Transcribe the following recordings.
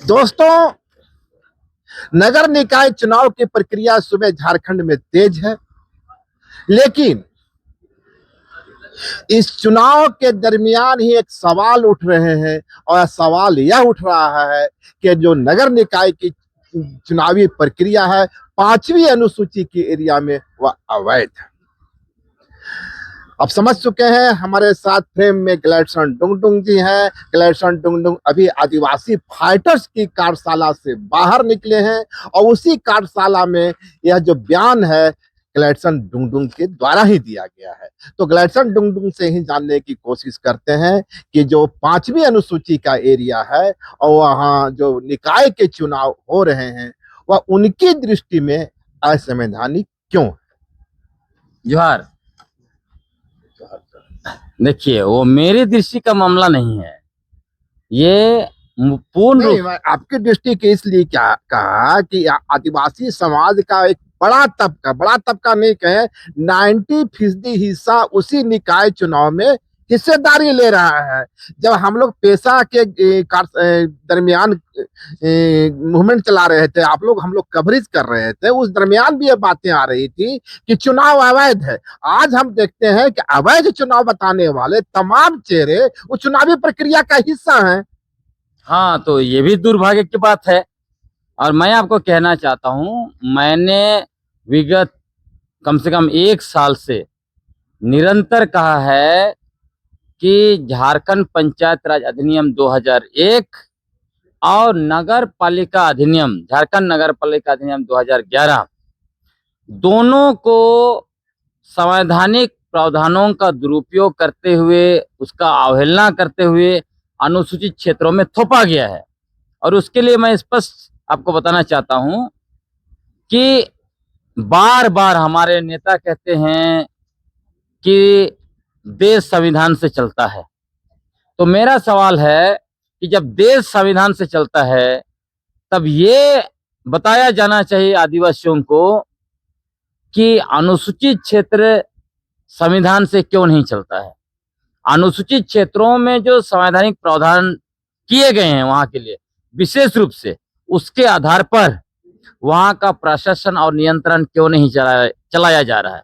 दोस्तों, नगर निकाय चुनाव की प्रक्रिया सुबह झारखंड में तेज है, लेकिन इस चुनाव के दरमियान ही एक सवाल उठ रहे हैं और सवाल यह उठ रहा है कि जो नगर निकाय की चुनावी प्रक्रिया है 5वीं अनुसूची की एरिया में वह अवैध है। अब समझ चुके हैं। हमारे साथ फ्रेम में ग्लैडसन डुंगडुंग जी हैं। ग्लैडसन डुंगडुंग अभी आदिवासी फाइटर्स की कार्यशाला से बाहर निकले हैं और उसी कार्यशाला में यह जो बयान है ग्लैडसन डुंगडुंग के द्वारा ही दिया गया है। तो ग्लैडसन डुंगडुंग से ही जानने की कोशिश करते हैं कि जो 5वीं अनुसूची का एरिया है और वहाँ जो निकाय के चुनाव हो रहे हैं वह उनकी दृष्टि में असंवैधानिक क्यों है। जोहार। देखिए, वो मेरी दृष्टि का मामला नहीं है, ये पूर्ण रूप आपकी दृष्टि के इसलिए क्या कहा कि आदिवासी समाज का एक बड़ा तबका नहीं कहे 90% हिस्सा उसी निकाय चुनाव में हिस्सेदारी ले रहा है। जब हम लोग पेशा के दरमियान मूवमेंट चला रहे थे, हम लोग कवरेज कर रहे थे, उस दरमियान भी ये बातें आ रही थी कि चुनाव अवैध है। आज हम देखते हैं कि अवैध चुनाव बताने वाले तमाम चेहरे वो चुनावी प्रक्रिया का हिस्सा हैं। हाँ, तो ये भी दुर्भाग्य की बात है। और मैं आपको कहना चाहता हूँ, मैंने विगत कम से कम 1 साल से निरंतर कहा है कि झारखंड पंचायत राज अधिनियम 2001 और नगर पालिका अधिनियम, झारखंड नगर पालिका अधिनियम 2011 दोनों को संवैधानिक प्रावधानों का दुरुपयोग करते हुए, उसका अवहेलना करते हुए अनुसूचित क्षेत्रों में थोपा गया है। और उसके लिए मैं स्पष्ट आपको बताना चाहता हूं कि बार बार हमारे नेता कहते हैं कि देश संविधान से चलता है। तो मेरा सवाल है कि जब देश संविधान से चलता है तब ये बताया जाना चाहिए आदिवासियों को कि अनुसूचित क्षेत्र संविधान से क्यों नहीं चलता है। अनुसूचित क्षेत्रों में जो संवैधानिक प्रावधान किए गए हैं वहां के लिए विशेष रूप से, उसके आधार पर वहां का प्रशासन और नियंत्रण क्यों नहीं चलाया जा रहा है।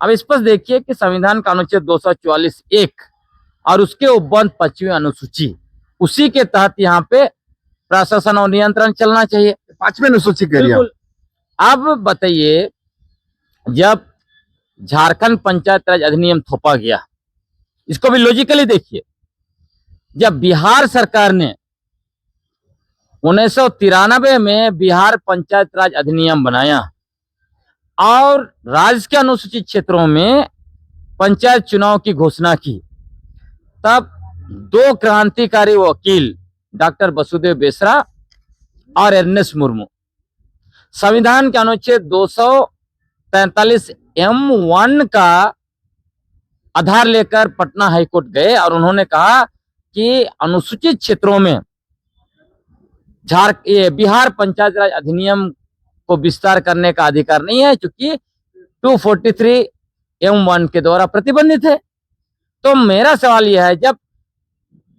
अब स्पष्ट देखिए कि संविधान का अनुच्छेद 244(1) और उसके उपबंध 5वीं अनुसूची, उसी के तहत यहाँ पे प्रशासन और नियंत्रण चलना चाहिए। 5वीं अनुसूची के लिए अब बताइए, जब झारखंड पंचायत राज अधिनियम थोपा गया, इसको भी लॉजिकली देखिए। जब बिहार सरकार ने 1993 में बिहार पंचायत राज अधिनियम बनाया और राज्य के अनुसूचित क्षेत्रों में पंचायत चुनाव की घोषणा की, तब 2 क्रांतिकारी वकील डॉक्टर वसुदेव बेसरा और एर्नेस्ट मुर्मू संविधान के अनुच्छेद 243(m)(1) का आधार लेकर पटना हाईकोर्ट गए और उन्होंने कहा कि अनुसूचित क्षेत्रों में बिहार पंचायत राज अधिनियम को विस्तार करने का अधिकार नहीं है, क्योंकि 243(m)(1) के द्वारा प्रतिबंधित है। तो मेरा सवाल यह है, जब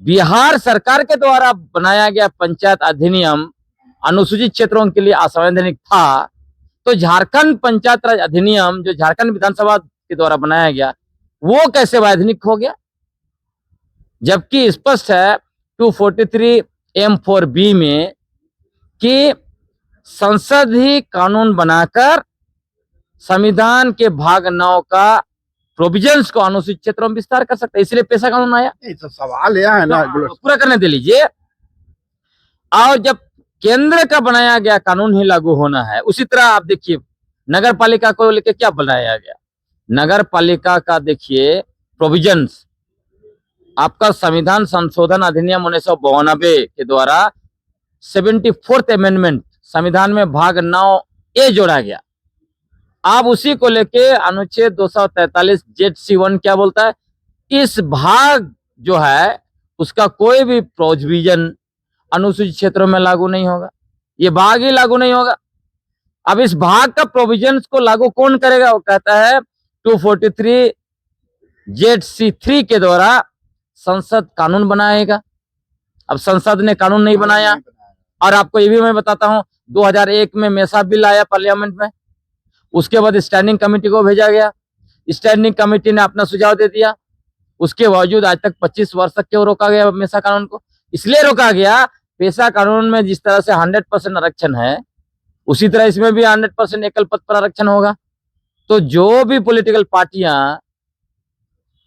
बिहार सरकार के द्वारा बनाया गया पंचायत अधिनियम अनुसूचित क्षेत्रों के लिए असंवैधानिक था, तो झारखंड पंचायत राज अधिनियम जो झारखंड विधानसभा के द्वारा बनाया गया वो कैसे वैधानिक हो गया। जबकि स्पष्ट है 243(m)(4)(b) में कि संसद ही कानून बनाकर संविधान के भाग 9 का प्रोविजंस को अनुसूचित क्षेत्रों में विस्तार कर सकता है। इसलिए पेशा कानून आया। तो सवाल यह है ना, पूरा करने दे लीजिए। और जब केंद्र का बनाया गया कानून ही लागू होना है, उसी तरह आप देखिए नगर पालिका को लेकर क्या बनाया गया। नगर पालिका का देखिए प्रोविजंस, आपका संविधान संशोधन अधिनियम 1992 के द्वारा 74th अमेंडमेंट संविधान में भाग 9A जोड़ा गया। आप उसी को लेके अनुच्छेद 243(z)(c)(1) क्या बोलता है, इस भाग जो है उसका कोई भी प्रोविजन अनुसूचित क्षेत्रों में लागू नहीं होगा, ये भाग ही लागू नहीं होगा। अब इस भाग का प्रोविजंस को लागू कौन करेगा, वो कहता है 243(z)(c)(3) के द्वारा संसद कानून बनाएगा। अब संसद ने कानून नहीं बनाया और आपको ये भी मैं बताता हूँ, 2001 में मेसा बिल आया पार्लियामेंट में, उसके बाद स्टैंडिंग कमेटी को भेजा गया, स्टैंडिंग कमेटी ने अपना सुझाव दे दिया, उसके बावजूद आज तक 25 वर्ष तक क्यों रोका गया मेसा कानून को? इसलिए रोका गया, पेशा कानून में जिस तरह से 100% आरक्षण है, उसी तरह इसमें भी 100% एकल पद पर आरक्षण होगा। तो जो भी पॉलिटिकल पार्टियां,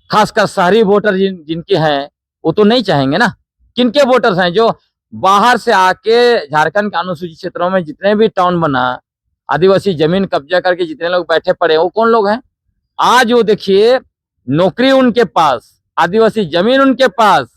खासकर शहरी वोटर जिनके हैं, वो तो नहीं चाहेंगे ना। किनके वोटर्स हैं? जो बाहर से आके झारखंड के अनुसूचित क्षेत्रों में जितने भी टाउन बना, आदिवासी जमीन कब्जा करके जितने लोग बैठे पड़े, वो कौन लोग हैं? आज वो देखिए, नौकरी उनके पास, आदिवासी जमीन उनके पास,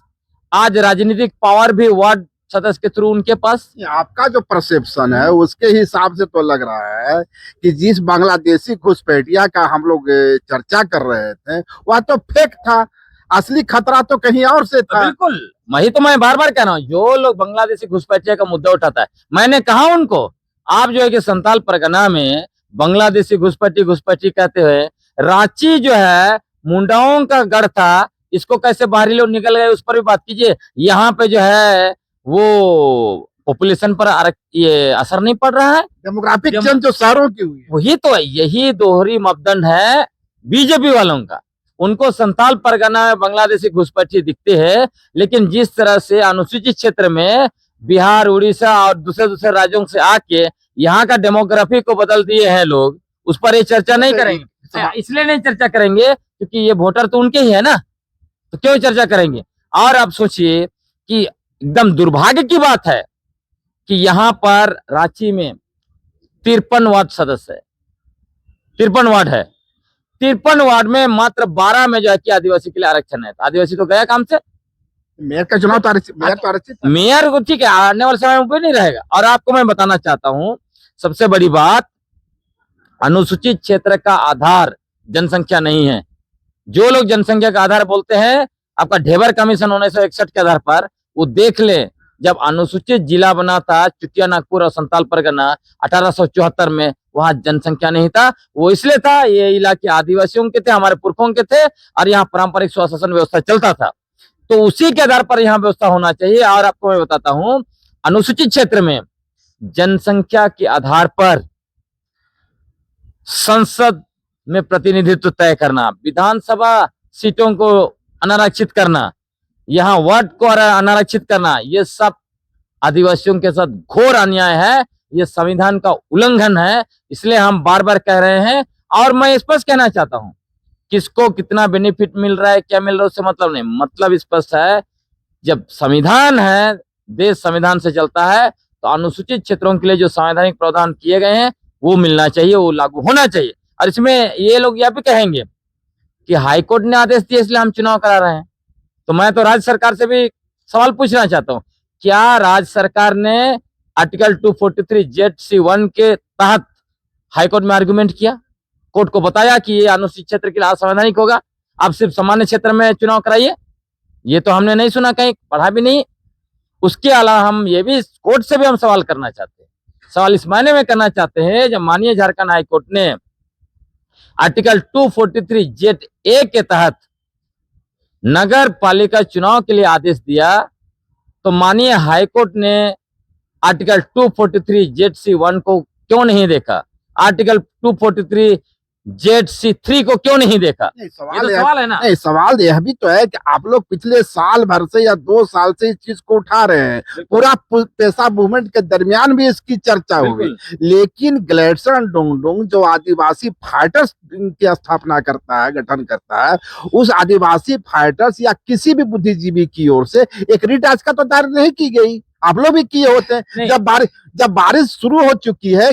आज राजनीतिक पावर भी वार्ड सदस्य के थ्रू उनके पास। आपका जो परसेप्शन है उसके हिसाब से तो लग रहा है कि जिस बांग्लादेशी घुसपैठिया का हम लोग चर्चा कर रहे थे वह तो फेक था, असली खतरा तो कहीं और से था। बिल्कुल, वही तो मैं बार बार कह रहा हूँ, जो लोग बांग्लादेशी घुसपैठिया का मुद्दा उठाता है, मैंने कहा उनको, आप जो है कि संताल परगना में बांग्लादेशी घुसपैठी कहते हुए, रांची जो है मुंडाओं का गढ़ था, इसको कैसे बाहरी लोग निकल गए, उस पर भी बात कीजिए। यहाँ पे जो है वो पॉपुलेशन पर ये असर नहीं पड़ रहा है, डेमोग्राफिक चेंज जो शहरों की हुई है। वही तो है, यही दोहरी मापदंड है बीजेपी वालों का। उनको संताल परगना में बांग्लादेशी घुसपैठी दिखते हैं, लेकिन जिस तरह से अनुसूचित क्षेत्र में बिहार, उड़ीसा और दूसरे दूसरे राज्यों से आके यहाँ का डेमोग्राफी को बदल दिए हैं लोग, उस पर ये चर्चा नहीं करेंगे। इसलिए नहीं चर्चा करेंगे क्योंकि ये वोटर तो उनके ही है ना, तो क्यों चर्चा करेंगे? और आप सोचिए कि एकदम दुर्भाग्य की बात है कि यहाँ पर रांची में 53 वार्ड सदस्य है, 53 वार्ड है, 53 वार्ड में मात्र 12 में जो है कि आदिवासी के लिए आरक्षण है। तो आदिवासी तो गया काम से। मेयर का चुनाव तो आरक्षित था। मेयर को ठीक है, आने वाले समय में कोई नहीं रहेगा। और आपको मैं बताना चाहता हूं, सबसे बड़ी बात, अनुसूचित क्षेत्र का आधार जनसंख्या नहीं है। जो लोग जनसंख्या का आधार बोलते हैं, आपका ढेबर कमीशन 1961 के आधार पर वो देख ले, जब अनुसूचित जिला बना था चुटिया, नागपुर और संताल परगना 1874 में, वहां जनसंख्या नहीं था। वो इसलिए था, ये इलाके आदिवासियों के थे, हमारे पुरखों के थे, और यहाँ पारंपरिक स्वशासन व्यवस्था चलता था। तो उसी के आधार पर यहाँ व्यवस्था होना चाहिए। और आपको मैं बताता हूं, अनुसूचित क्षेत्र में जनसंख्या के आधार पर संसद में प्रतिनिधित्व तय करना, विधानसभा सीटों को अनारक्षित करना, यहाँ वार्ड को अनारक्षित करना, ये सब आदिवासियों के साथ घोर अन्याय है, ये संविधान का उल्लंघन है। इसलिए हम बार बार कह रहे हैं, और मैं स्पष्ट कहना चाहता हूं, किसको कितना बेनिफिट मिल रहा है, क्या मिल रहा है, उससे मतलब नहीं। मतलब स्पष्ट है, जब संविधान है, देश संविधान से चलता है, तो अनुसूचित क्षेत्रों के लिए जो संवैधानिक प्रावधान किए गए हैं वो मिलना चाहिए, वो लागू होना चाहिए। और इसमें ये लोग यह भी कहेंगे कि हाईकोर्ट ने आदेश दिया इसलिए हम चुनाव करा रहे हैं। तो मैं तो राज्य सरकार से भी सवाल पूछना चाहता हूं, क्या राज्य सरकार ने आर्टिकल 243 ZC1 के तहत हाईकोर्ट में आर्गुमेंट किया, कोर्ट को बताया कि ये अनुसूचित क्षेत्र के लिए असंवैधानिक होगा, आप सिर्फ सामान्य क्षेत्र में चुनाव कराइए? ये तो हमने नहीं सुना, कहीं पढ़ा भी नहीं। उसके अलावा हम ये भी कोर्ट से भी हम सवाल करना चाहते हैं। सवाल इस मायने में करना चाहते हैं, जब माननीय झारखंड हाईकोर्ट ने आर्टिकल 243 ZA के तहत नगर पालिका चुनाव के लिए आदेश दिया, तो माननीय हाईकोर्ट ने आर्टिकल 243 ZC1 को क्यों नहीं देखा, आर्टिकल 243 ZC3 को क्यों नहीं देखा? नहीं, ये तो सवाल है ना। नहीं, सवाल यह भी तो है कि आप लोग पिछले साल भर से या 2 साल से इस चीज को उठा रहे हैं। पूरा पेशा मूवमेंट के दरमियान भी इसकी चर्चा हुई, लेकिन ग्लेडसन डोंगडोंग जो आदिवासी फाइटर्स की स्थापना करता है, गठन करता है, उस आदिवासी फाइटर्स या किसी भी बुद्धिजीवी की ओर से एक रिट आज का तो दायर नहीं की गई। आप लोग भी किए होते हैं। जब बारिश शुरू हो चुकी है,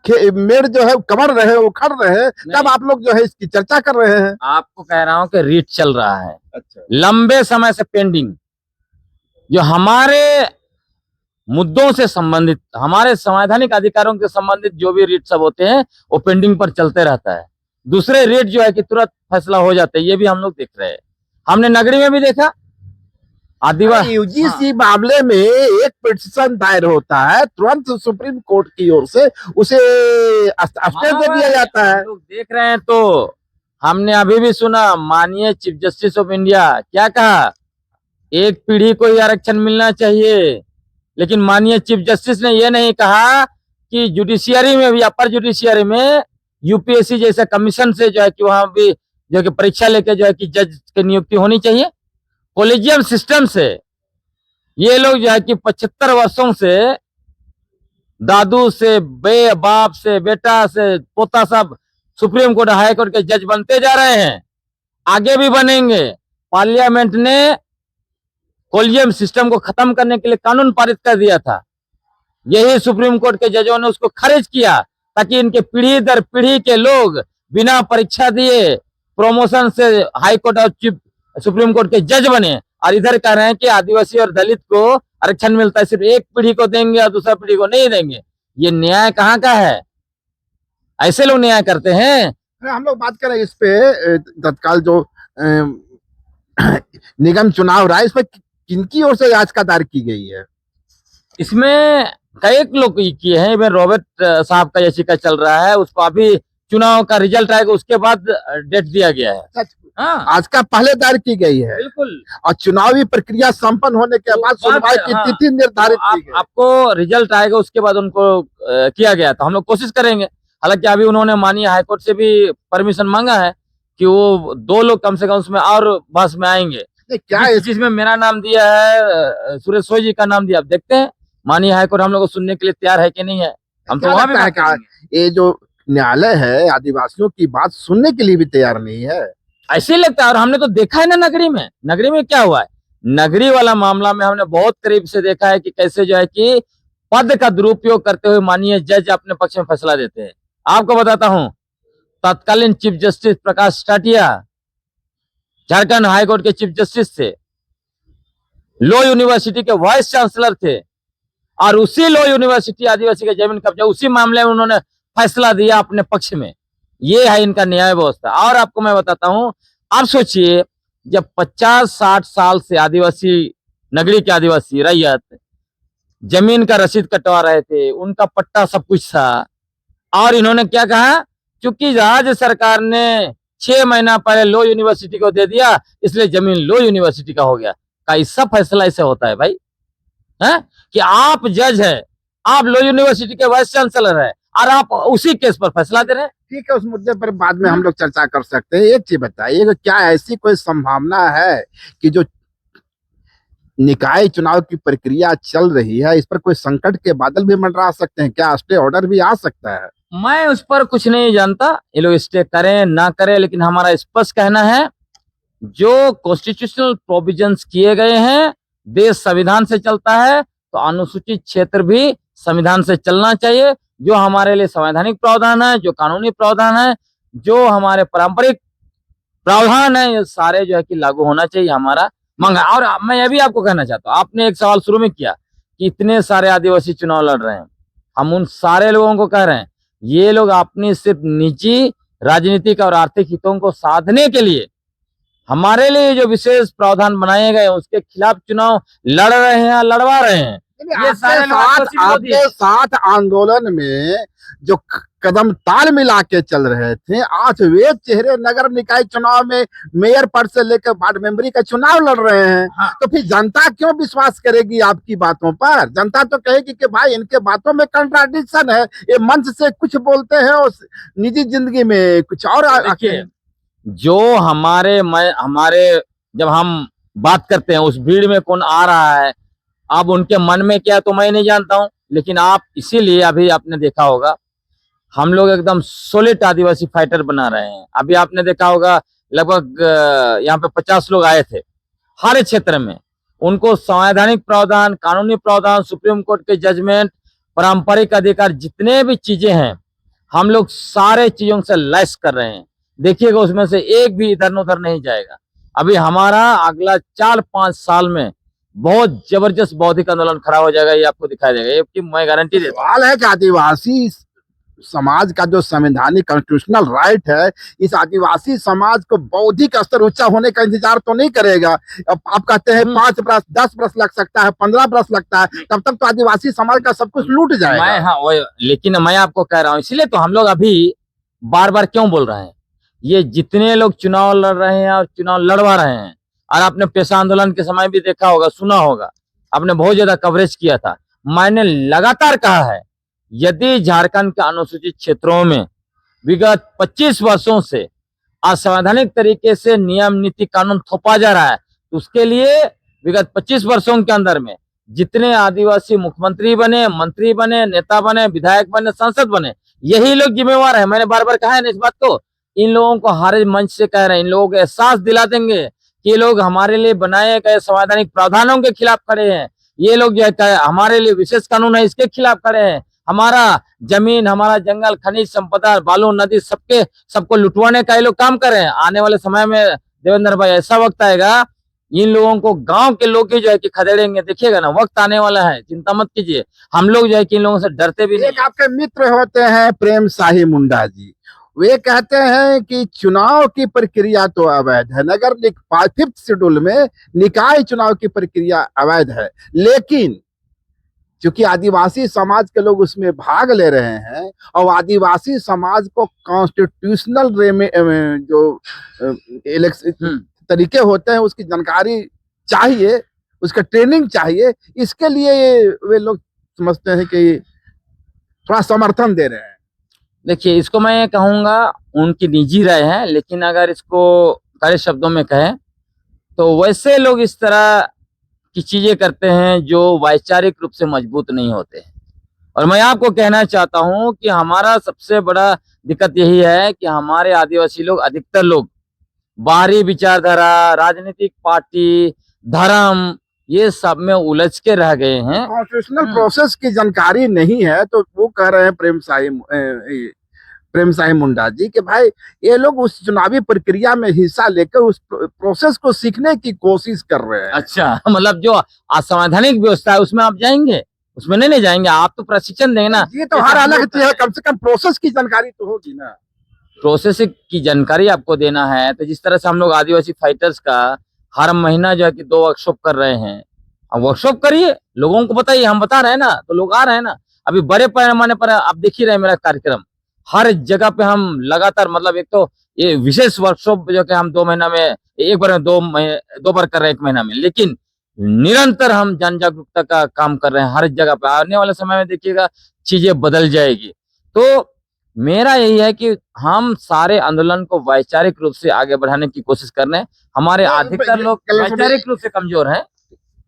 मेड़ जो है कमर रहे, उखड़ रहे, तब आप लोग जो है इसकी चर्चा कर रहे हैं। आपको कह रहा हूं कि रीट चल रहा है। अच्छा। लंबे समय से पेंडिंग, जो हमारे मुद्दों से संबंधित, हमारे संवैधानिक अधिकारों से संबंधित जो भी रीट सब होते हैं, वो पेंडिंग पर चलते रहता है। दूसरे रीट जो है कि तुरंत फैसला हो जाता है, ये भी हम लोग देख रहे हैं। हमने नगरी में भी देखा, आदिवासी यूजीसी मामले में एक पिटीशन दायर होता है, तुरंत सुप्रीम कोर्ट की ओर से उसे स्टे दे दिया जाता है। लोग देख रहे हैं। तो हमने अभी भी सुना, माननीय चीफ जस्टिस ऑफ इंडिया क्या कहा, एक पीढ़ी को ही आरक्षण मिलना चाहिए, लेकिन माननीय चीफ जस्टिस ने ये नहीं कहा कि जुडिशियरी में भी, अपर जुडिशियरी में यूपीएससी जैसा कमीशन से जो है कि वहां भी जो है कि परीक्षा लेके जो है कि जज की नियुक्ति होनी चाहिए। कोलेजियम सिस्टम से ये लोग जो है कि 75 वर्षों से दादू से बाप से बेटा से पोता सब सुप्रीम कोर्ट हाई कोर्ट के जज बनते जा रहे हैं, आगे भी बनेंगे। पार्लियामेंट ने कोलेजियम सिस्टम को खत्म करने के लिए कानून पारित कर दिया था, यही सुप्रीम कोर्ट के जजों ने उसको खारिज किया ताकि इनके पीढ़ी दर पीढ़ी के लोग बिना परीक्षा दिए प्रमोशन से हाई कोर्ट और चीफ सुप्रीम कोर्ट के जज बने। और इधर कह रहे हैं कि आदिवासी और दलित को आरक्षण मिलता है, सिर्फ एक पीढ़ी को देंगे और दूसरा पीढ़ी को नहीं देंगे। ये न्याय कहाँ का है? ऐसे लोग न्याय करते हैं? हम लोग बात करें इस पे तत्काल जो निगम चुनाव रहा है, इस पर किनकी ओर से याचिका दायर की गई है? इसमें कई लोग किए हैं। इवन रॉबर्ट साहब का याचिका चल रहा है, उसको अभी चुनाव का रिजल्ट आएगा उसके बाद डेट दिया गया है। हाँ, आज का पहले दायर की गई है, बिल्कुल। और चुनावी प्रक्रिया संपन्न होने के बाद सुनवाई की तिथि निर्धारित की गई। आपको रिजल्ट आएगा उसके बाद उनको किया गया, तो हम लोग कोशिश करेंगे। हालांकि अभी उन्होंने माननीय हाईकोर्ट से भी परमिशन मांगा है कि वो 2 लोग कम से कम उसमें और बहस में आएंगे। क्या जिसमें मेरा नाम दिया है, सुरेश सोई जी का नाम दिया, अब देखते हैं माननीय हाईकोर्ट हम लोग को सुनने के लिए तैयार है कि नहीं है। हम तो वहां भी ये जो न्यायालय है आदिवासियों की बात सुनने के लिए भी तैयार नहीं है, ऐसे ही लगता है। और हमने तो देखा है ना नगरी में क्या हुआ है। नगरी वाला मामला में हमने बहुत करीब से देखा है कि कैसे जो है कि पद का दुरुपयोग करते हुए माननीय जज अपने पक्ष में फैसला देते हैं। आपको बताता हूं, तत्कालीन चीफ जस्टिस प्रकाश टाटिया झारखंड हाईकोर्ट के चीफ जस्टिस थे, लॉ यूनिवर्सिटी के वाइस चांसलर थे, और उसी लॉ यूनिवर्सिटी आदिवासी के जमीन कब्जा उसी मामले में उन्होंने फैसला दिया अपने पक्ष में। ये है इनका न्याय व्यवस्था। और आपको मैं बताता हूं, आप सोचिए जब 50-60 साल से आदिवासी, नगरी के आदिवासी रैयत जमीन का रसीद कटवा रहे थे, उनका पट्टा सब कुछ था, और इन्होंने क्या कहा, क्योंकि राज्य सरकार ने 6 महीना पहले लॉ यूनिवर्सिटी को दे दिया इसलिए जमीन लॉ यूनिवर्सिटी का हो गया। कैसा फैसला ऐसे होता है भाई? है कि आप जज है, आप लॉ यूनिवर्सिटी के वाइस चांसलर है, और आप उसी केस पर फैसला दे रहे हैं। ठीक है, उस मुद्दे पर बाद में हम लोग चर्चा कर सकते हैं। एक चीज बताइए कि क्या ऐसी कोई संभावना है कि जो निकाय चुनाव की प्रक्रिया चल रही है इस पर कोई संकट के बादल भी मंडरा सकते हैं? क्या स्टे ऑर्डर भी आ सकता है? मैं उस पर कुछ नहीं जानता, ये लोग स्टे करें ना करें, लेकिन हमारा स्पष्ट कहना है जो कॉन्स्टिट्यूशनल प्रोविजंस किए गए हैं, देश संविधान से चलता है, तो अनुसूचित क्षेत्र भी संविधान से चलना चाहिए। जो हमारे लिए संवैधानिक प्रावधान है, जो कानूनी प्रावधान है, जो हमारे पारंपरिक प्रावधान है, ये सारे जो है कि लागू होना चाहिए, हमारा मांग है। और मैं ये भी आपको कहना चाहता हूँ, आपने एक सवाल शुरू में किया कि इतने सारे आदिवासी चुनाव लड़ रहे हैं, हम उन सारे लोगों को कह रहे हैं ये लोग अपनी सिर्फ निजी राजनीतिक और आर्थिक हितों को साधने के लिए हमारे लिए जो विशेष प्रावधान बनाए गए उसके खिलाफ चुनाव लड़ रहे हैं, लड़वा रहे हैं। ये आपके साथ आंदोलन में जो कदम ताल मिला के चल रहे थे, आज वे चेहरे नगर निकाय चुनाव में मेयर पद से लेकर वार्ड मेंबरी का चुनाव लड़ रहे हैं। हाँ। तो फिर जनता क्यों विश्वास करेगी आपकी बातों पर? जनता तो कहेगी कि भाई इनके बातों में कंट्राडिक्शन है, ये मंच से कुछ बोलते हैं और निजी जिंदगी में कुछ और। जो हमारे जब हम बात करते हैं उस भीड़ में कौन आ रहा है, अब उनके मन में क्या तो मैं नहीं जानता हूं, लेकिन आप इसीलिए अभी आपने देखा होगा हम लोग एकदम सॉलिड आदिवासी फाइटर बना रहे हैं। अभी आपने देखा होगा लगभग यहाँ पे 50 लोग आए थे, हर क्षेत्र में उनको संवैधानिक प्रावधान, कानूनी प्रावधान, सुप्रीम कोर्ट के जजमेंट, पारंपरिक अधिकार, जितने भी चीजें हैं हम लोग सारे चीजों से लैस कर रहे हैं। देखिएगा उसमें से एक भी इधर उधर नहीं जाएगा। अभी हमारा अगला 4-5 साल में बहुत जबरदस्त बौद्धिक आंदोलन खड़ा हो जाएगा, ये आपको दिखाई देगा, ये मैं गारंटी देता हूं। सवाल है कि आदिवासी समाज का जो संवैधानिक कॉन्स्टिट्यूशनल राइट है, इस आदिवासी समाज को बौद्धिक स्तर ऊंचा होने का इंतजार तो नहीं करेगा। अब आप कहते हैं 5 बरस 10 बरस लग सकता है, 15 बरस लगता है, तब तक तो आदिवासी समाज का सब कुछ लूट जाएगा। लेकिन मैं आपको कह रहा हूं, इसलिए तो हम लोग अभी बार बार क्यों बोल रहे हैं, ये जितने लोग चुनाव लड़ रहे हैं और चुनाव लड़वा रहे हैं, और आपने पेशा आंदोलन के समय भी देखा होगा, सुना होगा, आपने बहुत ज्यादा कवरेज किया था, मैंने लगातार कहा है, यदि झारखंड के अनुसूचित क्षेत्रों में विगत 25 वर्षों से असंवैधानिक तरीके से नियम नीति कानून थोपा जा रहा है, तो उसके लिए विगत 25 वर्षों के अंदर में जितने आदिवासी मुख्यमंत्री बने, मंत्री बने, नेता बने, विधायक बने, सांसद बने, यही लोग जिम्मेवार है। मैंने बार बार कहा है ना इस बात को, इन लोगों को हर मंच से कह रहे हैं, इन लोगों को एहसास दिला देंगे कि ये लोग हमारे लिए बनाए गए संवैधानिक प्रावधानों के खिलाफ खड़े हैं। ये लोग जो है हमारे लिए विशेष कानून है इसके खिलाफ खड़े हैं। हमारा जमीन, हमारा जंगल, खनिज संपदा, बालू, नदी सबको लुटवाने का ये लोग काम कर रहे हैं। आने वाले समय में देवेंद्र भाई ऐसा वक्त आएगा, इन लोगों को गांव के लोग ही जो है कि खदेड़ेंगे। देखिएगा ना, वक्त आने वाला है, चिंता मत कीजिए। हम लोग जो है कि इन लोगों से डरते भी नहीं। एक आपके मित्र होते हैं प्रेम शाही मुंडा जी, वे कहते हैं कि चुनाव की प्रक्रिया तो अवैध है, नगर 5th शेड्यूल में निकाय चुनाव की प्रक्रिया अवैध है, लेकिन क्योंकि आदिवासी समाज के लोग उसमें भाग ले रहे हैं और आदिवासी समाज को कॉन्स्टिट्यूशनल वे में जो इलेक्शन तरीके होते हैं उसकी जानकारी चाहिए, उसका ट्रेनिंग चाहिए, इसके लिए वे लोग समझते हैं कि थोड़ा समर्थन दे रहे हैं। देखिए, इसको मैं कहूंगा उनकी निजी राय है, लेकिन अगर इसको कड़े शब्दों में कहें तो वैसे लोग इस तरह की चीजें करते हैं जो वैचारिक रूप से मजबूत नहीं होते। और मैं आपको कहना चाहता हूं कि हमारा सबसे बड़ा दिक्कत यही है कि हमारे आदिवासी लोग, अधिकतर लोग बाहरी विचारधारा, राजनीतिक पार्टी, धर्म, ये सब में उलझ के रह गए हैं। कॉन्स्टिट्यूशनल प्रोसेस की जानकारी नहीं है, तो वो कह रहे हैं प्रेम शाही मुंडा जी कि भाई ये लोग उस चुनावी प्रक्रिया में हिस्सा लेकर उस प्रोसेस को सीखने की कोशिश कर रहे हैं। अच्छा, मतलब जो असंवैधानिक व्यवस्था है उसमें आप जाएंगे? उसमें नहीं जाएंगे, आप तो प्रशिक्षण देंगे ना। ये तो हर अलग चीज है, कम से कम प्रोसेस की जानकारी तो होगी ना। प्रोसेस की जानकारी आपको देना है तो जिस तरह से हम लोग आदिवासी फाइटर्स का हर महीना जो है कि 2 वर्कशॉप कर रहे हैं, अब वर्कशॉप करिए, लोगों को बताइए, हम बता रहे हैं ना तो लोग आ रहे हैं ना। अभी बड़े पैमाने पर आप देख ही रहे हैं मेरा कार्यक्रम, हर जगह पे हम लगातार, मतलब एक तो ये विशेष वर्कशॉप जो कि हम 2 महीना में एक बार में 2 बार कर रहे हैं 1 महीना में, लेकिन निरंतर हम जन जागरूकता का काम कर रहे हैं हर जगह पे। आने वाले समय में देखिएगा चीजें बदल जाएगी। तो मेरा यही है कि हम सारे आंदोलन को वैचारिक रूप से आगे बढ़ाने की कोशिश कर रहे हैं। हमारे अधिकतर लोग वैचारिक रूप से कमजोर हैं।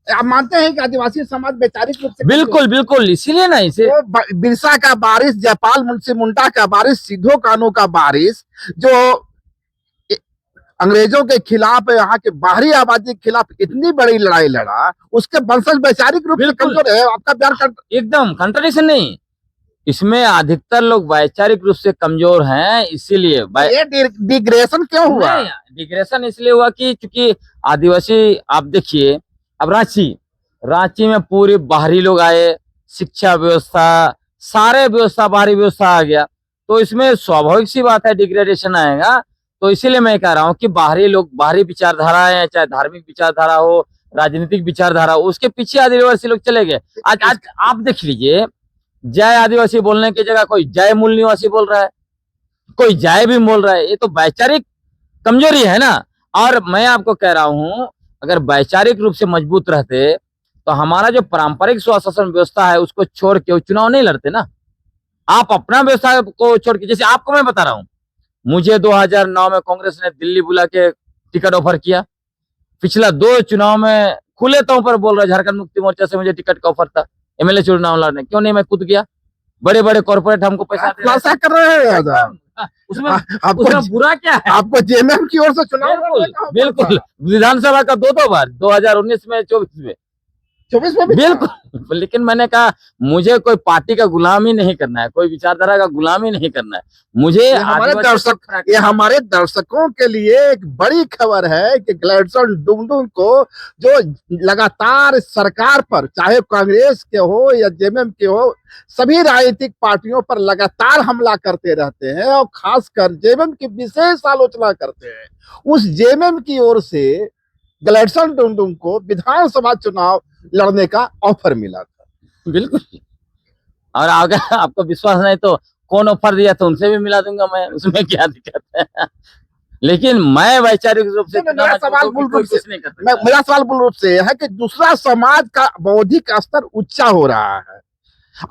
आप मानते हैं कि आदिवासी समाज वैचारिक रूप से? बिल्कुल बिल्कुल, इसीलिए ना इसे बिरसा का बारिश, जयपाल मुंशी मुंडा का बारिश, सिद्धो कानू का बारिश, जो अंग्रेजों के खिलाफ, यहाँ के बाहरी आबादी के खिलाफ इतनी बड़ी लड़ाई लड़ा, उसके वंशज वैचारिक रूप से कमजोर है। आपका बयान एकदम कंट्राडिक्शन नहीं, इसमें अधिकतर लोग वैचारिक रूप से कमजोर हैं, इसीलिए ये डिग्रेशन क्यों हुआ? डिग्रेशन इसलिए हुआ कि चूंकि आदिवासी, आप देखिए अब रांची में पूरे बाहरी लोग आए, शिक्षा व्यवस्था, सारे व्यवस्था, बाहरी व्यवस्था आ गया, तो इसमें स्वाभाविक सी बात है डिग्रेडेशन आएगा। तो इसीलिए मैं कह रहा हूँ कि बाहरी लोग, बाहरी विचारधारा है, चाहे धार्मिक विचारधारा हो, राजनीतिक विचारधारा हो, उसके पीछे आदिवासी लोग चले गए। आज आप देख लीजिए, जय आदिवासी बोलने की जगह कोई जय मूल निवासी बोल रहा है, कोई जय भी बोल रहा है। ये तो वैचारिक कमजोरी है ना। और मैं आपको कह रहा हूं, अगर वैचारिक रूप से मजबूत रहते तो हमारा जो पारंपरिक स्वशासन व्यवस्था है उसको छोड़ के चुनाव नहीं लड़ते ना। आप अपना व्यवस्था को छोड़ के, जैसे आपको मैं बता रहा हूं, मुझे 2009 में कांग्रेस ने दिल्ली बुला के टिकट ऑफर किया। पिछला 2 चुनाव में खुले तौर पर बोल रहा है, झारखंड मुक्ति मोर्चा से मुझे टिकट का ऑफर था एमएलए चुनाव लड़ने, क्यों नहीं मैं कूद गया। बड़े बड़े कॉर्पोरेट हमको पैसा कर रहे हैं, उसमें बुरा क्या है? आपको जेएमएम की ओर से चुनाव? बिल्कुल, विधानसभा का 2 बार, 2019 में, 24 में बिल्कुल। लेकिन मैंने कहा मुझे कोई पार्टी का गुलामी नहीं करना है, कोई विचारधारा का गुलामी नहीं करना है मुझे। ये हमारे दर्शकों के लिए एक बड़ी खबर है कि ग्लैडस्टोन डुंगडुंग को, जो लगातार सरकार पर, चाहे कांग्रेस के हो या जेएमएम के हो, सभी राजनीतिक पार्टियों पर लगातार हमला करते रहते हैं और खासकर जेएमएम की विशेष आलोचना करते हैं। उस जेएमएम की ओर से ग्लैडस्टोन डुंगडुंग को विधानसभा चुनाव लड़ने का ऑफर मिला था। बिल्कुल, और अगर आपको विश्वास नहीं तो कौन ऑफर दिया तो उनसे भी मिला दूंगा मैं, उसमें क्या दिक्कत है। लेकिन मैं वैचारिक रूप से नहीं, मेरा सवाल मूल रूप से कुछ नहीं कर सकता। मेरा सवाल मूल रूप से यह है कि दूसरा समाज का बौद्धिक स्तर ऊंचा हो रहा है,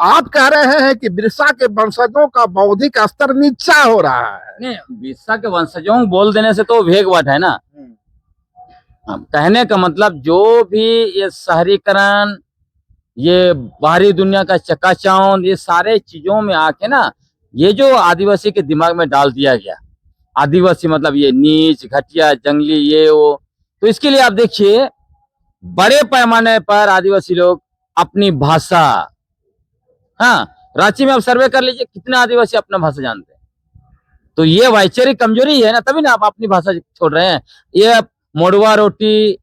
आप कह रहे हैं कि बिरसा के वंशजों का बौद्धिक स्तर नीचा हो रहा है। नहीं, बिरसा के वंशजों बोल देने से तो भेगवट है ना। कहने का मतलब जो भी ये शहरीकरण, ये बाहरी दुनिया का चकाचौंध, ये सारे चीजों में आके ना, ये जो आदिवासी के दिमाग में डाल दिया गया, आदिवासी मतलब ये नीच, घटिया, जंगली, ये वो, तो इसके लिए आप देखिए बड़े पैमाने पर आदिवासी लोग अपनी भाषा, हाँ, रांची में आप सर्वे कर लीजिए कितने आदिवासी अपना भाषा जानते हैं। तो ये वैचारिक कमजोरी है ना, तभी ना आप अपनी भाषा छोड़ रहे हैं। ये मोड़वा रोटी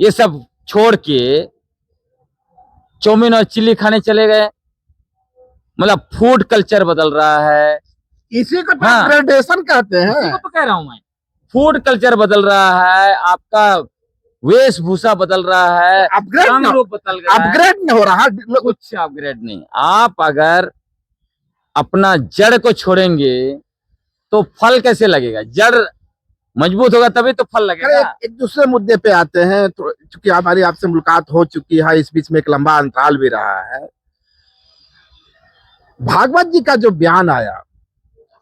ये सब छोड़ के चाउमीन और चिल्ली खाने चले गए, मतलब फूड कल्चर बदल रहा है। इसी को तो हाँ। ग्रेडेशन कहते इसी हैं। को तो कह रहा हूं मैं, फूड कल्चर बदल रहा है, आपका वेशभूषा बदल रहा है, अपग्रेड रंग रूप बदल रहा है। अपग्रेड नहीं हो रहा। कुछ अपग्रेड नहीं। आप अगर अपना जड़ को छोड़ेंगे तो फल कैसे लगेगा? जड़ मजबूत होगा तभी तो फल लगेगा। एक दूसरे मुद्दे पे आते हैं, तो चूंकि हमारी आपसे मुलाकात हो चुकी है, इस बीच में एक लंबा अंतराल भी रहा है। भागवत जी का जो बयान आया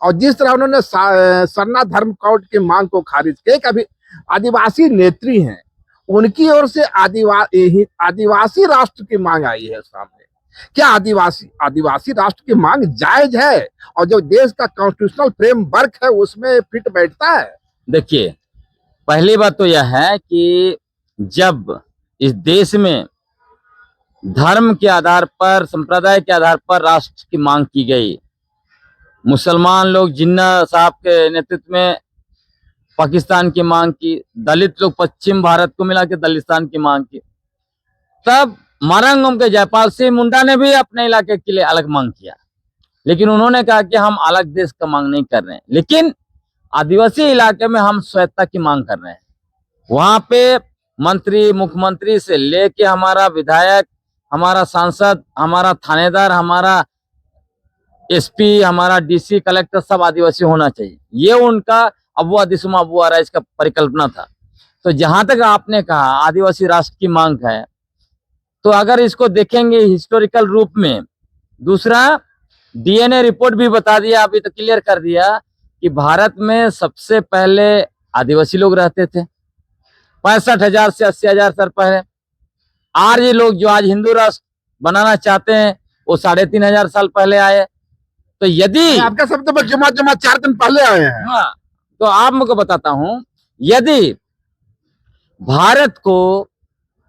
और जिस तरह उन्होंने सरना धर्म कोड की मांग को खारिज किया, एक अभी आदिवासी नेत्री हैं, उनकी ओर से आदिवासी राष्ट्र की मांग आई है सामने। क्या आदिवासी राष्ट्र की मांग जायज है और जो देश का कॉन्स्टिट्यूशनल फ्रेमवर्क है उसमें फिट बैठता है? देखिए, पहली बात तो यह है कि जब इस देश में धर्म के आधार पर, संप्रदाय के आधार पर राष्ट्र की मांग की गई, मुसलमान लोग जिन्ना साहब के नेतृत्व में पाकिस्तान की मांग की, दलित लोग पश्चिम भारत को मिला के दलिस्तान की मांग की, तब मारंगम के जयपाल सिंह मुंडा ने भी अपने इलाके के लिए अलग मांग किया। लेकिन उन्होंने कहा कि हम अलग देश का मांग नहीं कर रहे हैं, लेकिन आदिवासी इलाके में हम स्वायत्ता की मांग कर रहे हैं। वहां पे मंत्री, मुख्यमंत्री से लेके हमारा विधायक, हमारा सांसद, हमारा थानेदार, हमारा एसपी, हमारा डीसी, कलेक्टर सब आदिवासी होना चाहिए। ये उनका अबुआ दिसुमा अबुआ राइज का परिकल्पना था। तो जहां तक आपने कहा आदिवासी राष्ट्र की मांग है, तो अगर इसको देखेंगे हिस्टोरिकल रूप में, दूसरा डीएनए रिपोर्ट भी बता दिया, अभी तो क्लियर कर दिया कि भारत में सबसे पहले आदिवासी लोग रहते थे 65,000 से 80,000 साल पहले। आर्य लोग जो आज हिंदू राष्ट्र बनाना चाहते हैं वो 3,500 साल पहले आए। तो यदि आपका शब्द में जुमा 4 दिन पहले आए हैं। हाँ, तो आप मुझको बताता हूं, यदि भारत को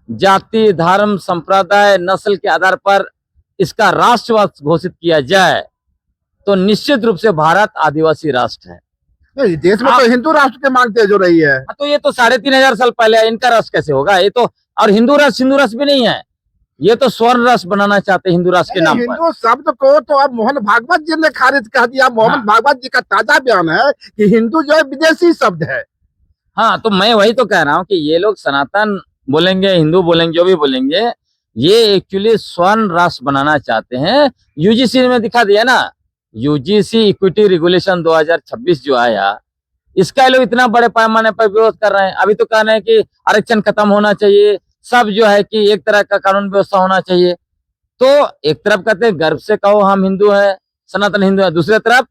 जाति, धर्म, संप्रदाय, नस्ल के आधार पर इसका राष्ट्रवाद घोषित किया जाए तो निश्चित रूप से भारत आदिवासी राष्ट्र है। नहीं, देश में तो हिंदू राष्ट्र की मांग तेज हो रही है। तो ये तो 3,500 साल पहले है, इनका राष्ट्र कैसे होगा? ये तो, और हिंदू राष्ट्र भी नहीं है, ये तो स्वर्ण राष्ट्र बनाना चाहते हैं हिंदू राष्ट्र के नाम पर। हिंदू शब्द को तो अब मोहन भागवत जी ने खारिज कर दिया। मोहन भागवत जी का ताजा बयान है कि हिंदू जो है विदेशी शब्द है। हाँ, तो मैं वही तो कह रहा हूँ कि ये लोग सनातन बोलेंगे, हिंदू बोलेंगे, जो भी बोलेंगे, ये एक्चुअली स्वर्ण राष्ट्र बनाना चाहते हैं। यूजीसी में दिखा दिया ना, यूजीसी इक्विटी रेगुलेशन 2026 जो आया, इसका लोग इतना बड़े पैमाने पर विरोध कर रहे हैं। अभी तो कह रहे हैं कि आरक्षण खत्म होना चाहिए, सब जो है कि एक तरह का कानून व्यवस्था होना चाहिए। तो एक तरफ कहते हैं गर्व से कहो हम हिंदू हैं, सनातन हिंदू है, दूसरी तरफ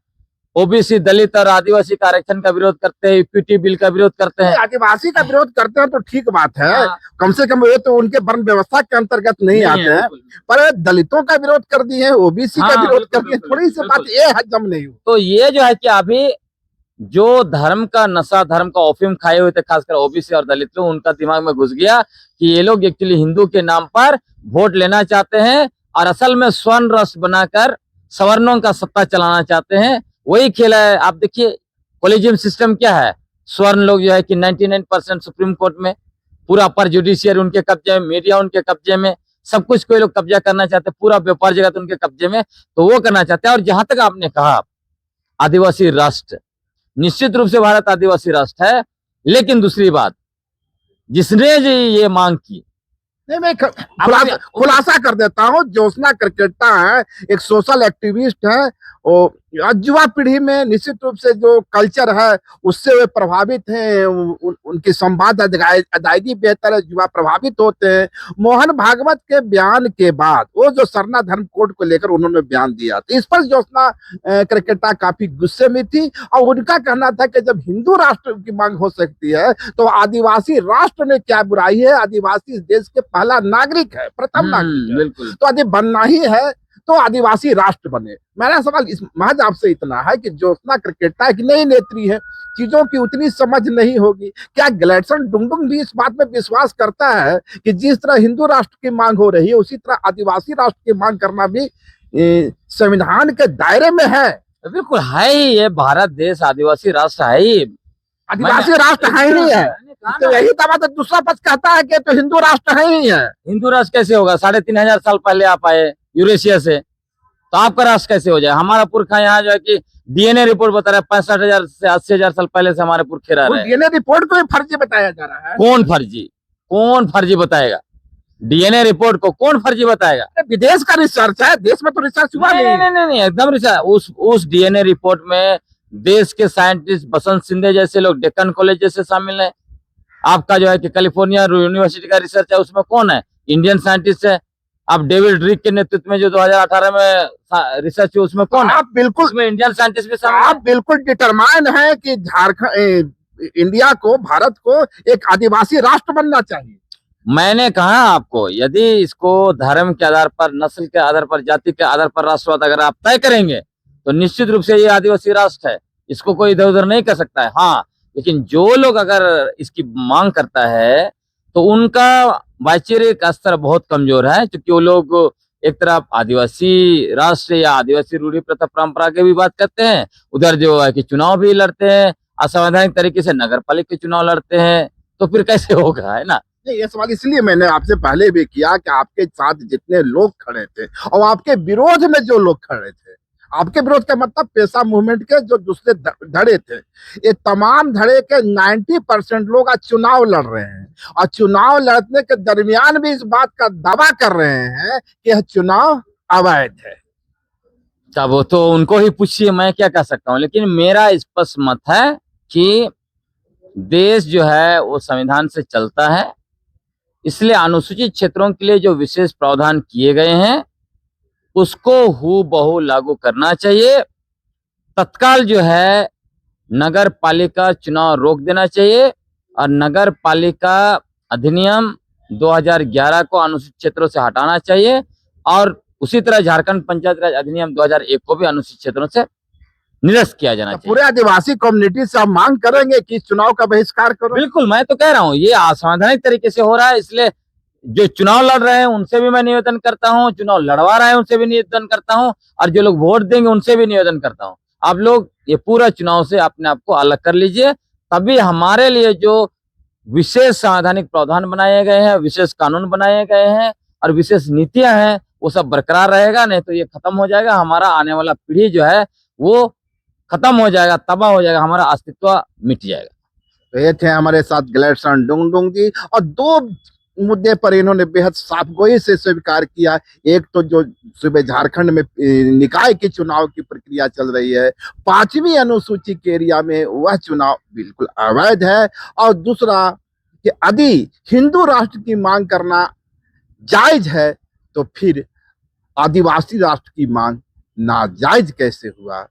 ओबीसी, दलित और आदिवासी का आरक्षण का विरोध करते हैं, इक्विटी बिल का विरोध करते हैं। आदिवासी का विरोध करते हैं तो ठीक बात है, कम से कम ये तो उनके वर्ण व्यवस्था के अंतर्गत नहीं आते हैं। पर दलितों का विरोध कर दिए, ओबीसी का विरोध कर दिए, थोड़ी सी बात ये हजम नहीं हुई। तो ये जो है कि अभी जो धर्म का नशा, धर्म का ओफियम खाए हुए थे खासकर ओबीसी और दलित लोग, उनका दिमाग में घुस गया कि ये लोग एक्चुअली हिंदू के नाम पर वोट लेना चाहते हैं और असल में स्वर्ण राष्ट्र बनाकर सवर्णों का सत्ता चलाना चाहते हैं। वही खेल है। आप देखिए कॉलेजियम सिस्टम क्या है, स्वर्ण लोग जो है कि 99% सुप्रीम कोर्ट में, पूरा अपर जुडिशियरी उनके कब्जे में, मीडिया उनके कब्जे में, सब कुछ कोई लोग कब्जा करना चाहते हैं, पूरा व्यापार जगत उनके कब्जे में, तो वो करना चाहते हैं। और जहां तक आपने कहा आदिवासी राष्ट्र, निश्चित रूप से भारत आदिवासी राष्ट्र है, लेकिन दूसरी बात, जिसने जी ये मांग की, नहीं, मैं खुलासा कर देता हूँ। ज्योत्सना करकेटा है, एक सोशल एक्टिविस्ट है, वो युवा पीढ़ी में निश्चित रूप से जो कल्चर है उससे वे प्रभावित हैं, उनकी संवाद अदायगी बेहतर है, युवा प्रभावित होते हैं। मोहन भागवत के बयान के बाद वो जो सरना धर्म कोड को लेकर उन्होंने बयान दिया तो इस पर ज्योत्सना करकेटा काफी गुस्से में थी और उनका कहना था कि जब हिंदू राष्ट्र की मांग हो सकती है तो आदिवासी राष्ट्र में क्या बुराई है, आदिवासी इस देश के पहला नागरिक है, प्रथम नागरिक है, बिल्कुल। तो यदि बनना ही है तो आदिवासी राष्ट्र बने। मेरा सवाल इस महज आपसे इतना है कि ज्योत्सना करकेटा एक नई नेत्री है, चीजों की उतनी समझ नहीं होगी, क्या ग्लैडसन डुंगडुंग भी इस बात में विश्वास करता है कि जिस तरह हिंदू राष्ट्र की मांग हो रही है उसी तरह आदिवासी राष्ट्र की मांग करना भी संविधान के दायरे में है? बिल्कुल है ही, ये भारत देश आदिवासी राष्ट्र है ही। आदिवासी राष्ट्र है ही नहीं है तो यही दवा तो दूसरा पक्ष कहता है कि तो हिंदू राष्ट्र है ही नहीं है। हिंदू राष्ट्र कैसे होगा? 3500 साल पहले आप आए यूरेशिया से, तो आपका राष्ट्र कैसे हो जाए? हमारा पुरखा यहाँ जो है कि डीएनए रिपोर्ट बता रहा है 65,000 से 80,000 साल पहले से हमारे पुरखे रह रहे हैं। डीएनए रिपोर्ट को भी फर्जी बताया जा रहा है। कौन फर्जी बताएगा? डीएनए रिपोर्ट को कौन फर्जी बताएगा? विदेश का रिसर्च है, देश में तो रिसर्च हुआ नहीं, एकदम रिसर्च। उस डीएनए रिपोर्ट में देश के साइंटिस्ट बसंत सिंधे जैसे लोग, डेक्कन कॉलेज जैसे शामिल है। आपका जो है कि कैलिफोर्निया यूनिवर्सिटी का रिसर्च है, उसमें कौन है? इंडियन साइंटिस्ट है। आप डेविड रिक के नेतृत्व में जो 2018 में रिसर्च हुई उसमें कौन है? आप बिल्कुल उसमें इंडियन साइंटिस्ट भी शामिल आप बिल्कुल डिटरमाइन है कि झारखंड इंडिया को, भारत को एक आदिवासी राष्ट्र बनना चाहिए। मैंने कहा आपको, यदि इसको धर्म के आधार पर, नस्ल के आधार पर, जाति के आधार पर राष्ट्रवाद अगर आप तय करेंगे तो निश्चित रूप से ये आदिवासी राष्ट्र है, इसको कोई इधर उधर नहीं कर सकता है। हाँ, लेकिन जो लोग अगर इसकी मांग करता है तो उनका वैचारिक स्तर बहुत कमजोर है, क्योंकि वो लोग एक तरफ आदिवासी राष्ट्र या आदिवासी रूढ़ी प्रथा परंपरा की भी बात करते हैं, उधर जो है कि चुनाव भी लड़ते हैं, असंवैधानिक तरीके से नगर पालिका के चुनाव लड़ते हैं, तो फिर कैसे होगा, है ना? नहीं, ये सवाल इसलिए मैंने आपसे पहले भी किया कि आपके साथ जितने लोग खड़े थे और आपके विरोध में जो लोग खड़े थे, आपके विरोध का मतलब पेशा मूवमेंट के जो दूसरे धड़े थे, ये तमाम धड़े के 90% लोग आज चुनाव लड़ रहे हैं और चुनाव लड़ने के दरमियान भी इस बात का दावा कर रहे हैं कि यह चुनाव अवैध है। क्या वो तो उनको ही पूछिए, मैं क्या कह सकता हूँ। लेकिन मेरा स्पष्ट मत है कि देश जो है वो संविधान से चलता है, इसलिए अनुसूचित क्षेत्रों के लिए जो विशेष प्रावधान किए गए हैं उसको हूबहू लागू करना चाहिए। तत्काल जो है नगर पालिका चुनाव रोक देना चाहिए और नगर पालिका अधिनियम 2011 को अनुसूचित क्षेत्रों से हटाना चाहिए और उसी तरह झारखंड पंचायत राज अधिनियम 2001 को भी अनुसूचित क्षेत्रों से निरस्त किया जाना चाहिए। पूरे आदिवासी कम्युनिटी से आप मांग करेंगे कि चुनाव का बहिष्कार करो? बिल्कुल, मैं तो कह रहा हूँ ये असंवैधानिक तरीके से हो रहा है, इसलिए जो चुनाव लड़ रहे हैं उनसे भी मैं निवेदन करता हूँ, चुनाव लड़वा रहे हैं उनसे भी निवेदन करता हूँ और जो लोग वोट देंगे उनसे भी निवेदन करता हूँ, आप लोग ये पूरा चुनाव से अपने आप को अलग कर लीजिए, तभी हमारे लिए जो विशेष संवैधानिक प्रावधान बनाए गए हैं, विशेष कानून बनाए गए हैं और विशेष नीतियां हैं वो सब बरकरार रहेगा। नहीं तो ये खत्म हो जाएगा, हमारा आने वाला पीढ़ी जो है वो खत्म हो जाएगा, तबाह हो जाएगा, हमारा अस्तित्व मिट जाएगा। तो ये थे हमारे साथ ग्लैडसन डुंगडुंग जी और दो मुद्दे पर इन्होंने बेहद साफगोई से स्वीकार किया। एक तो जो सूबे झारखंड में निकाय के चुनाव की प्रक्रिया चल रही है, 5वीं अनुसूची के एरिया में वह चुनाव बिल्कुल अवैध है और दूसरा कि यदि हिंदू राष्ट्र की मांग करना जायज है तो फिर आदिवासी राष्ट्र की मांग नाजायज कैसे हुआ?